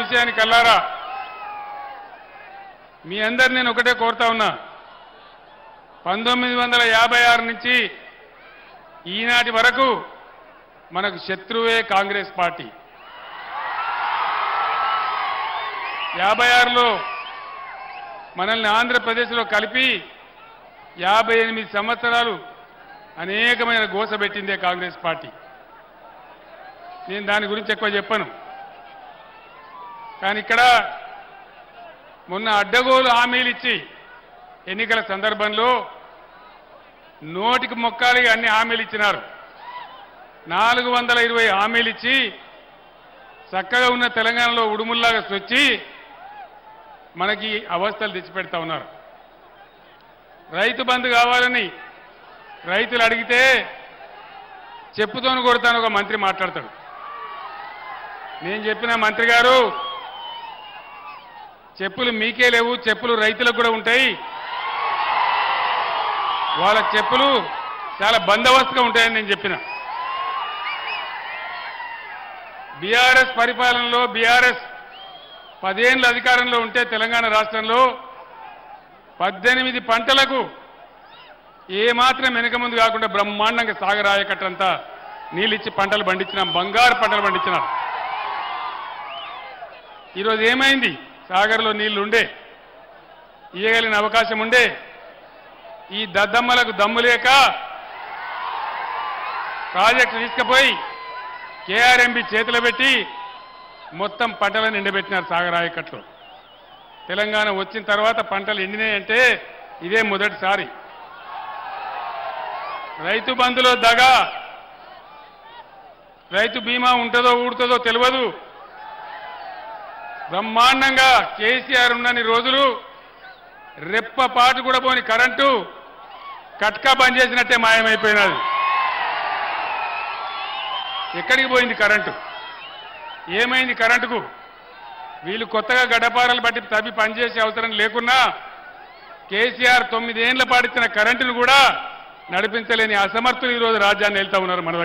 విషయానికల్లారా మీ అందరు నేను ఒకటే కోరుతా ఉన్నా, 1956 నుంచి ఈనాటి వరకు మనకు శత్రువే కాంగ్రెస్ పార్టీ. 56లో మనల్ని ఆంధ్రప్రదేశ్లో కలిపి 58 సంవత్సరాలు అనేకమైన గోస పెట్టిందే కాంగ్రెస్ పార్టీ. నేను దాని గురించి ఎక్కువ చెప్పను. కానీ ఇక్కడ మొన్న అడ్డగోలు హామీలు ఇచ్చి ఎన్నికల సందర్భంలో నోటికి మొక్కాలిగా అన్ని హామీలు ఇచ్చినారు. 420 హామీలు ఇచ్చి చక్కగా ఉన్న తెలంగాణలో ఉడుముల్లాగా వచ్చి మనకి అవస్థలు తెచ్చిపెడతా ఉన్నారు. రైతు బంధు కావాలని రైతులు అడిగితే చెప్పుతోను కొడతాను ఒక మంత్రి మాట్లాడతాడు. నేను చెప్పిన మంత్రి గారు, చెప్పులు మీకే లేవు, చెప్పులు రైతులకు కూడా ఉంటాయి, వాళ్ళ చెప్పులు చాలా బందోబస్తుగా ఉంటాయని నేను చెప్పిన. బీఆర్ఎస్ పరిపాలనలో బీఆర్ఎస్ 10 ఏళ్ల అధికారంలో ఉంటే తెలంగాణ రాష్ట్రంలో 18 పంటలకు ఏమాత్రం వెనక ముందు కాకుండా బ్రహ్మాండంగా సాగర్ ఆయకట్టంతా నీళ్ళిచ్చి పంటలు పండించినాం, బంగారు పంటలు పండించినాం. ఈరోజు ఏమైంది? సాగర్లో నీళ్లు ఉండే, ఇయ్యగలిగిన అవకాశం ఉండే, ఈ దద్దమ్మలకు దమ్ము లేక ప్రాజెక్టు తీసుకుపోయి కేఆర్ఎంబి చేతిలో పెట్టి మొత్తం పంటలను ఎండబెట్టినారు సాగర్ ఆయకట్లో. తెలంగాణ వచ్చిన తర్వాత పంటలు ఎండినాయంటే ఇదే మొదటిసారి. రైతు బంధులో దగా, రైతు బీమా ఉంటుందో ఊడుతుందో తెలియదు. బ్రహ్మాండంగా కేసీఆర్ ఉన్నన్ని రోజులు రెప్పపాటు కూడా పోని కరెంటు కట్కా బంద్ చేసినట్టే మాయమైపోయినది. ఎక్కడికి పోయింది కరెంటు? ఏమైంది కరెంటుకు? వీళ్ళు కొత్తగా గడ్డపారలు బట్టి తవ్వి పనిచేసే అవసరం లేకున్నా కేసీఆర్ 9 ఏళ్ల పాటు ఇచ్చిన కరెంటును కూడా నడిపించలేని అసమర్థులు ఈరోజు రాజ్యాన్ని వెళ్తా ఉన్నారు మన దగ్గర.